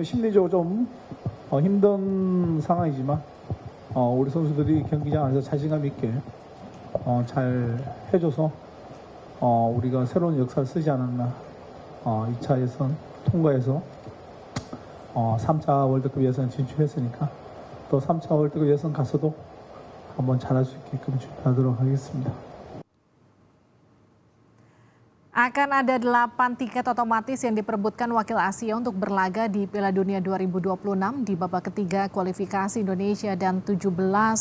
심리적으로 좀 힘든 상황이지만 우리 선수들이 경기장 안에서 자신감 있게 잘 해줘서 우리가 새로운 역사를 쓰지 않았나. 2차 예선 통과해서 3차 월드컵 예선 진출했으니까 또 3차 월드컵 예선 가서도 한번 잘할 수 있게끔 준비하도록 하겠습니다. Akan ada 8 tiket otomatis yang diperebutkan wakil Asia untuk berlaga di Piala Dunia 2026 di babak ketiga kualifikasi Indonesia dan 17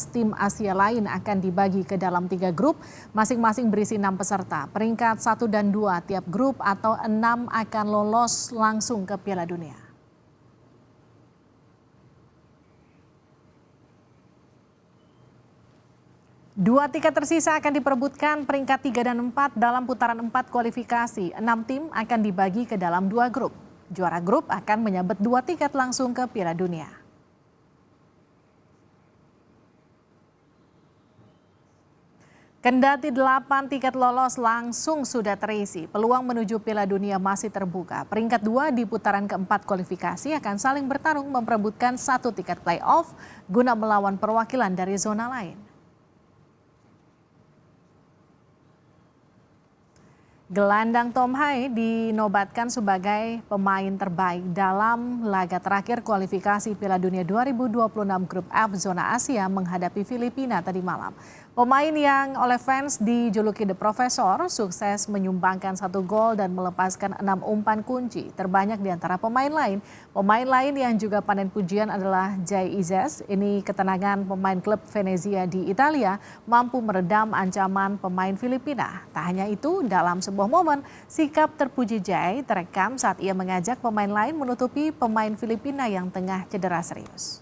tim Asia lain akan dibagi ke dalam 3 grup, masing-masing berisi 6 peserta. Peringkat 1 dan 2 tiap grup atau 6 akan lolos langsung ke Piala Dunia. Dua tiket tersisa akan diperebutkan peringkat 3 dan 4 dalam putaran 4 kualifikasi. 6 tim akan dibagi ke dalam 2 grup. Juara grup akan menyabet 2 tiket langsung ke Piala Dunia. Kendati 8 tiket lolos langsung sudah terisi, peluang menuju Piala Dunia masih terbuka. Peringkat 2 di putaran keempat kualifikasi akan saling bertarung memperebutkan 1 tiket playoff guna melawan perwakilan dari zona lain. Gelandang Tom Hai dinobatkan sebagai pemain terbaik dalam laga terakhir kualifikasi Piala Dunia 2026 Grup F Zona Asia menghadapi Filipina tadi malam. Pemain yang oleh fans dijuluki The Professor sukses menyumbangkan 1 gol dan melepaskan 6 umpan kunci terbanyak di antara pemain lain. Pemain lain yang juga panen pujian adalah Jay Izes. Ini ketenangan pemain klub Venezia di Italia mampu meredam ancaman pemain Filipina. Tak hanya itu, dalam sebuah momen, sikap terpuji Jay terekam saat ia mengajak pemain lain menutupi pemain Filipina yang tengah cedera serius.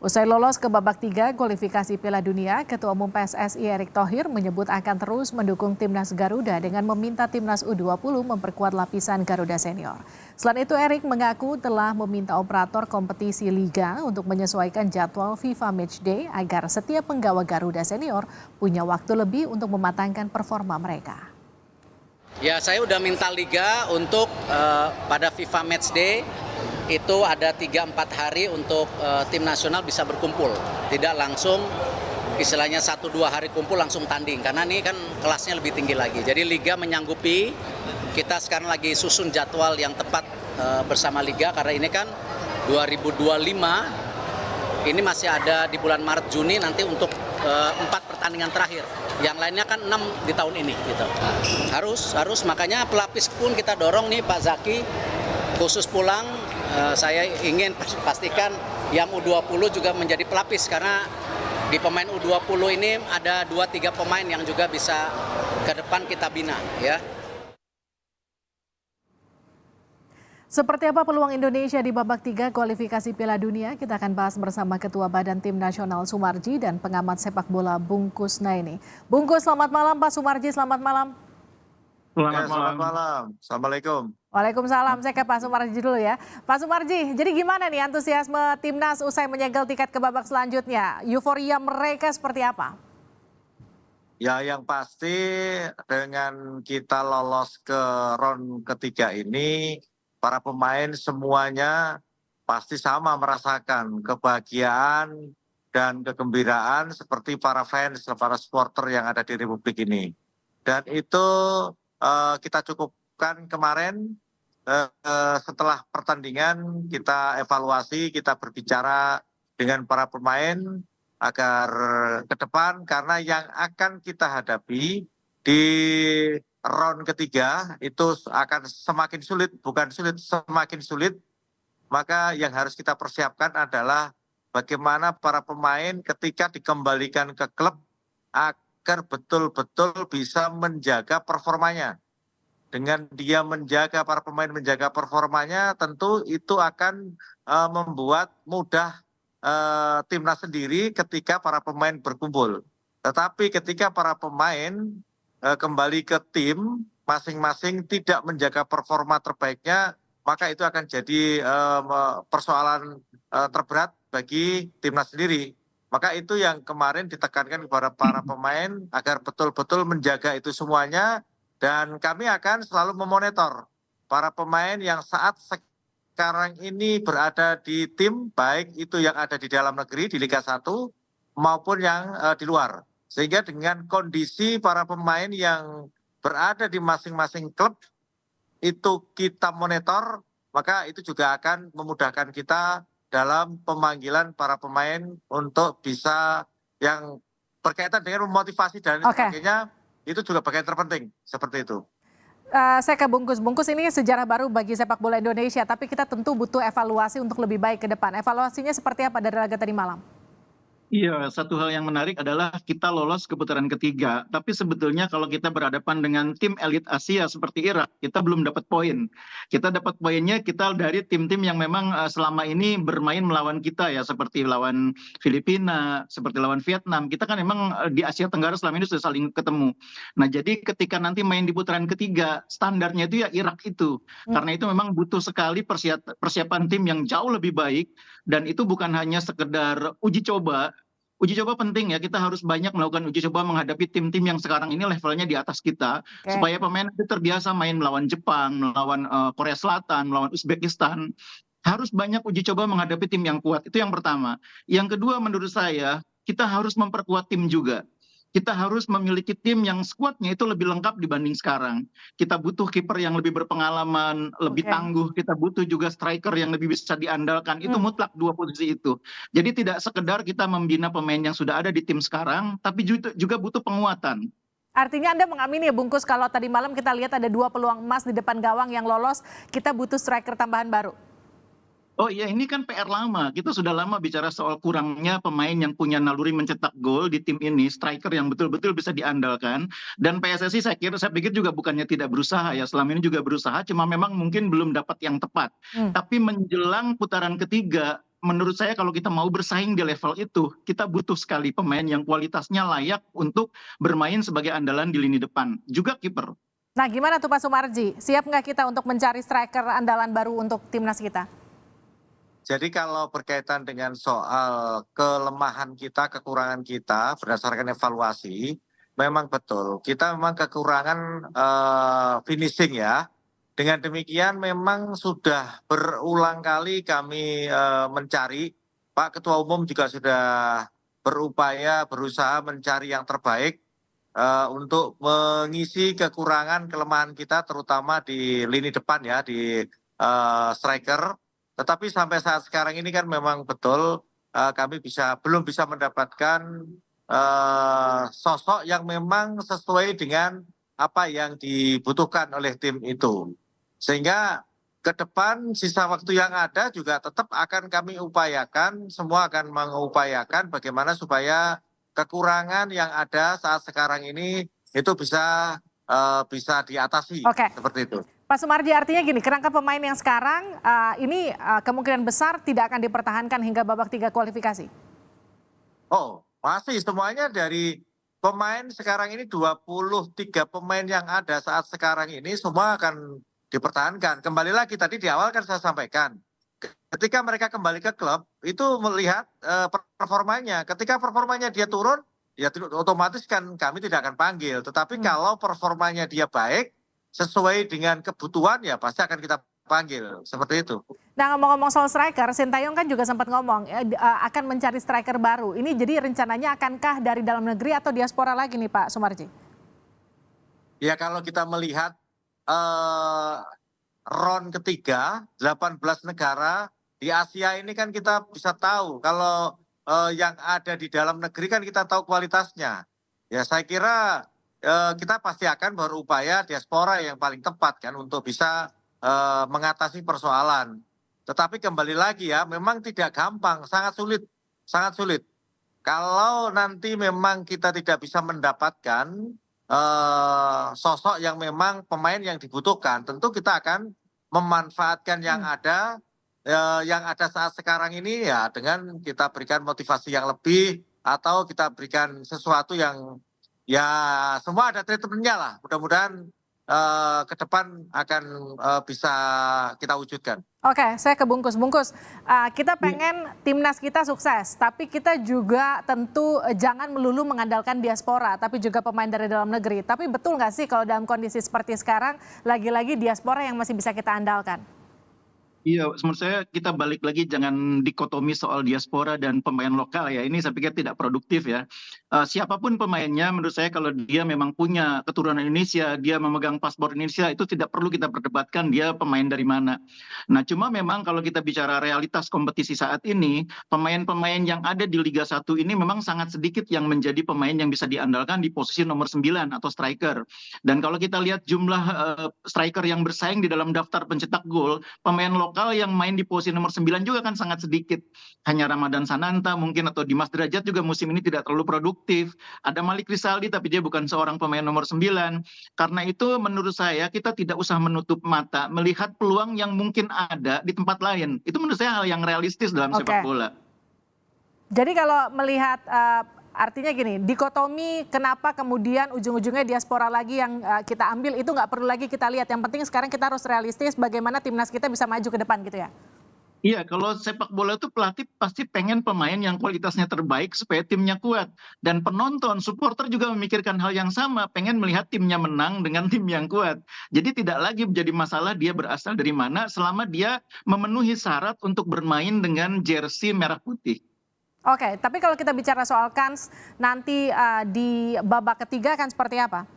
Usai lolos ke babak 3 kualifikasi Piala Dunia, Ketua Umum PSSI Erick Thohir menyebut akan terus mendukung Timnas Garuda dengan meminta Timnas U20 memperkuat lapisan Garuda Senior. Selain itu, Erick mengaku telah meminta operator kompetisi Liga untuk menyesuaikan jadwal FIFA Matchday agar setiap penggawa Garuda Senior punya waktu lebih untuk mematangkan performa mereka. Ya, saya udah minta Liga untuk pada FIFA Matchday itu ada 3-4 hari untuk tim nasional bisa berkumpul. Tidak langsung istilahnya 1-2 hari kumpul langsung tanding. Karena ini kan kelasnya lebih tinggi lagi. Jadi Liga menyanggupi, kita sekarang lagi susun jadwal yang tepat bersama Liga. Karena ini kan 2025, ini masih ada di bulan Maret Juni nanti untuk 4 pertandingan terakhir. Yang lainnya kan 6 di tahun ini gitu. Harus makanya pelapis pun kita dorong nih Pak Zaki khusus pulang. Saya ingin pastikan yang U20 juga menjadi pelapis karena di pemain U20 ini ada 2-3 pemain yang juga bisa ke depan kita bina ya. Seperti apa peluang Indonesia di babak 3 kualifikasi Piala Dunia? Kita akan bahas bersama Ketua Badan Tim Nasional Sumarji dan pengamat sepak bola Bungkus Naini. Bungkus, selamat malam Pak Sumarji, selamat malam. Selamat malam. Assalamualaikum. Waalaikumsalam, saya ke Pak Sumarji dulu ya. Pak Sumarji, jadi gimana nih antusiasme timnas usai menyegel tiket ke babak selanjutnya? Euforia mereka seperti apa? Ya, yang pasti dengan kita lolos ke round ketiga ini, para pemain semuanya pasti sama merasakan kebahagiaan dan kegembiraan seperti para fans, para supporter yang ada di Republik ini. Dan itu kita cukupkan kemarin. Setelah pertandingan kita evaluasi, kita berbicara dengan para pemain agar ke depan karena yang akan kita hadapi di round ketiga itu akan semakin sulit, bukan sulit, semakin sulit. Maka yang harus kita persiapkan adalah bagaimana para pemain ketika dikembalikan ke klub agar betul-betul bisa menjaga performanya. Dengan dia menjaga, para pemain menjaga performanya, tentu itu akan membuat mudah timnas sendiri ketika para pemain berkumpul. Tetapi ketika para pemain kembali ke tim, masing-masing tidak menjaga performa terbaiknya, maka itu akan jadi persoalan terberat bagi timnas sendiri. Maka itu yang kemarin ditekankan kepada para pemain agar betul-betul menjaga itu semuanya, dan kami akan selalu memonitor para pemain yang saat sekarang ini berada di tim, baik itu yang ada di dalam negeri di Liga 1 maupun yang di luar. Sehingga dengan kondisi para pemain yang berada di masing-masing klub itu kita monitor, maka itu juga akan memudahkan kita dalam pemanggilan para pemain untuk bisa yang berkaitan dengan memotivasi dan sebagainya, itu juga bagian terpenting, seperti itu. Saya ke Bungkus. Bungkus, ini sejarah baru bagi sepak bola Indonesia, tapi kita tentu butuh evaluasi untuk lebih baik ke depan. Evaluasinya seperti apa dari laga tadi malam? Iya, satu hal yang menarik adalah kita lolos ke putaran ketiga. Tapi sebetulnya kalau kita berhadapan dengan tim elit Asia seperti Irak, kita belum dapat poin. Kita dapat poinnya kita dari tim-tim yang memang selama ini bermain melawan kita ya, seperti lawan Filipina, seperti lawan Vietnam. Kita kan memang di Asia Tenggara selama ini sudah saling ketemu. Nah, jadi ketika nanti main di putaran ketiga, standarnya itu ya Irak itu. Karena itu memang butuh sekali persiapan tim yang jauh lebih baik. Dan itu bukan hanya sekedar uji coba. Uji coba penting ya, kita harus banyak melakukan uji coba menghadapi tim-tim yang sekarang ini levelnya di atas kita, supaya pemain itu terbiasa main melawan Jepang, melawan Korea Selatan, melawan Uzbekistan. Harus banyak uji coba menghadapi tim yang kuat, itu yang pertama. Yang kedua menurut saya, kita harus memperkuat tim juga. Kita harus memiliki tim yang skuadnya itu lebih lengkap dibanding sekarang. Kita butuh kiper yang lebih berpengalaman, lebih tangguh. Kita butuh juga striker yang lebih bisa diandalkan. Itu mutlak dua posisi itu. Jadi tidak sekedar kita membina pemain yang sudah ada di tim sekarang, tapi juga butuh penguatan. Artinya Anda mengamini ya Bungkus, kalau tadi malam kita lihat ada 2 peluang emas di depan gawang yang lolos, kita butuh striker tambahan baru. Oh iya, ini kan PR lama. Kita sudah lama bicara soal kurangnya pemain yang punya naluri mencetak gol di tim ini, striker yang betul-betul bisa diandalkan. Dan PSSI saya pikir juga bukannya tidak berusaha ya, selama ini juga berusaha, cuma memang mungkin belum dapat yang tepat. Tapi menjelang putaran ketiga, menurut saya kalau kita mau bersaing di level itu, kita butuh sekali pemain yang kualitasnya layak untuk bermain sebagai andalan di lini depan, juga kiper. Nah, gimana tuh Pak Sumarji? Siap nggak kita untuk mencari striker andalan baru untuk timnas kita? Jadi kalau berkaitan dengan soal kelemahan kita, kekurangan kita berdasarkan evaluasi, memang betul. Kita memang kekurangan finishing ya. Dengan demikian memang sudah berulang kali kami mencari, Pak Ketua Umum juga sudah berupaya, berusaha mencari yang terbaik untuk mengisi kekurangan kelemahan kita, terutama di lini depan ya, di striker. Tetapi sampai saat sekarang ini kan memang betul kami belum bisa mendapatkan sosok yang memang sesuai dengan apa yang dibutuhkan oleh tim itu. Sehingga ke depan sisa waktu yang ada juga tetap akan kami upayakan, semua akan mengupayakan bagaimana supaya kekurangan yang ada saat sekarang ini itu bisa diatasi, seperti itu. Pak Sumarji, artinya gini, kerangka pemain yang sekarang ini kemungkinan besar tidak akan dipertahankan hingga babak 3 kualifikasi? Oh, masih semuanya dari pemain sekarang ini 23 pemain yang ada saat sekarang ini semua akan dipertahankan. Kembali lagi tadi di awal kan saya sampaikan, ketika mereka kembali ke klub itu melihat performanya. Ketika performanya dia turun, ya otomatis kan kami tidak akan panggil. Tetapi kalau performanya dia baik, sesuai dengan kebutuhan ya pasti akan kita panggil, seperti itu. Nah, ngomong-ngomong soal striker, Sintayong kan juga sempat ngomong akan mencari striker baru. Ini jadi rencananya akankah dari dalam negeri atau diaspora lagi nih Pak Sumarji? Ya kalau kita melihat round ketiga 18 negara di Asia ini kan kita bisa tahu kalau yang ada di dalam negeri kan kita tahu kualitasnya. Ya saya kira kita pasti akan berupaya diaspora yang paling tepat kan untuk bisa mengatasi persoalan. Tetapi kembali lagi ya, memang tidak gampang, sangat sulit, sangat sulit. Kalau nanti memang kita tidak bisa mendapatkan sosok yang memang pemain yang dibutuhkan, tentu kita akan memanfaatkan yang ada saat sekarang ini ya dengan kita berikan motivasi yang lebih atau kita berikan sesuatu yang ya semua ada treatmentnya lah. Mudah-mudahan ke depan akan bisa kita wujudkan. Oke, saya ke Bungkus. Bungkus, kita pengen timnas kita sukses, tapi kita juga tentu jangan melulu mengandalkan diaspora, tapi juga pemain dari dalam negeri. Tapi betul nggak sih kalau dalam kondisi seperti sekarang, lagi-lagi diaspora yang masih bisa kita andalkan? Iya, menurut saya kita balik lagi jangan dikotomi soal diaspora dan pemain lokal ya. Ini saya pikir tidak produktif ya. Siapapun pemainnya, menurut saya kalau dia memang punya keturunan Indonesia, dia memegang paspor Indonesia, itu tidak perlu kita perdebatkan dia pemain dari mana. Nah, cuma memang kalau kita bicara realitas kompetisi saat ini, pemain-pemain yang ada di Liga 1 ini memang sangat sedikit yang menjadi pemain yang bisa diandalkan di posisi nomor 9 atau striker. Dan kalau kita lihat jumlah striker yang bersaing di dalam daftar pencetak gol, pemain lokal yang main di posisi nomor 9 juga kan sangat sedikit. Hanya Ramadan Sananta mungkin atau Dimas Derajat juga musim ini tidak terlalu produktif. Ada Malik Rizaldi tapi dia bukan seorang pemain nomor 9. Karena itu menurut saya kita tidak usah menutup mata melihat peluang yang mungkin ada di tempat lain. Itu menurut saya hal yang realistis dalam sepak bola. Jadi kalau melihat artinya gini, dikotomi kenapa kemudian ujung-ujungnya diaspora lagi yang kita ambil itu nggak perlu lagi kita lihat. Yang penting sekarang kita harus realistis bagaimana timnas kita bisa maju ke depan gitu ya. Iya, kalau sepak bola itu pelatih pasti pengen pemain yang kualitasnya terbaik supaya timnya kuat. Dan penonton, supporter juga memikirkan hal yang sama, pengen melihat timnya menang dengan tim yang kuat. Jadi tidak lagi menjadi masalah dia berasal dari mana selama dia memenuhi syarat untuk bermain dengan jersey merah putih. Oke, tapi kalau kita bicara soal kans nanti di babak ketiga akan seperti apa?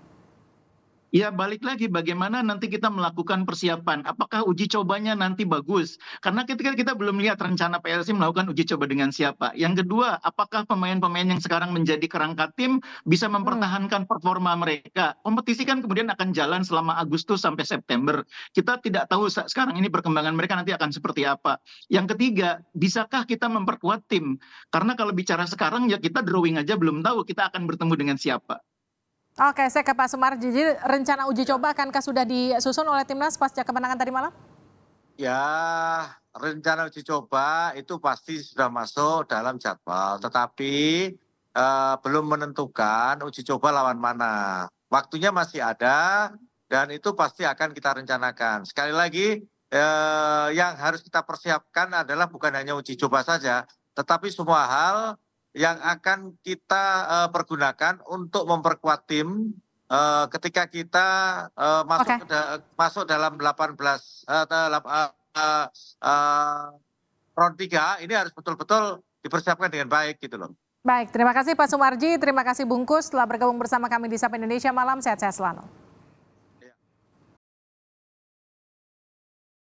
Ya balik lagi bagaimana nanti kita melakukan persiapan. Apakah uji cobanya nanti bagus? Karena kita belum lihat rencana PLC melakukan uji coba dengan siapa. Yang kedua, apakah pemain-pemain yang sekarang menjadi kerangka tim bisa mempertahankan performa mereka? Kompetisi kan kemudian akan jalan selama Agustus sampai September. Kita tidak tahu sekarang ini perkembangan mereka nanti akan seperti apa. Yang ketiga, bisakah kita memperkuat tim? Karena kalau bicara sekarang ya kita drawing aja belum tahu kita akan bertemu dengan siapa. Oke, saya ke Pak Sumarji. Jadi rencana uji coba akankah sudah disusun oleh timnas pasca kemenangan tadi malam? Ya, rencana uji coba itu pasti sudah masuk dalam jadwal, tetapi belum menentukan uji coba lawan mana. Waktunya masih ada dan itu pasti akan kita rencanakan. Sekali lagi, yang harus kita persiapkan adalah bukan hanya uji coba saja, tetapi semua hal yang akan kita pergunakan untuk memperkuat tim ketika kita masuk dalam 18 round 3 ini harus betul-betul dipersiapkan dengan baik gitu loh. Baik, terima kasih Pak Sumarji, terima kasih Bungkus telah bergabung bersama kami di Sapa Indonesia Malam, sehat-sehat selalu.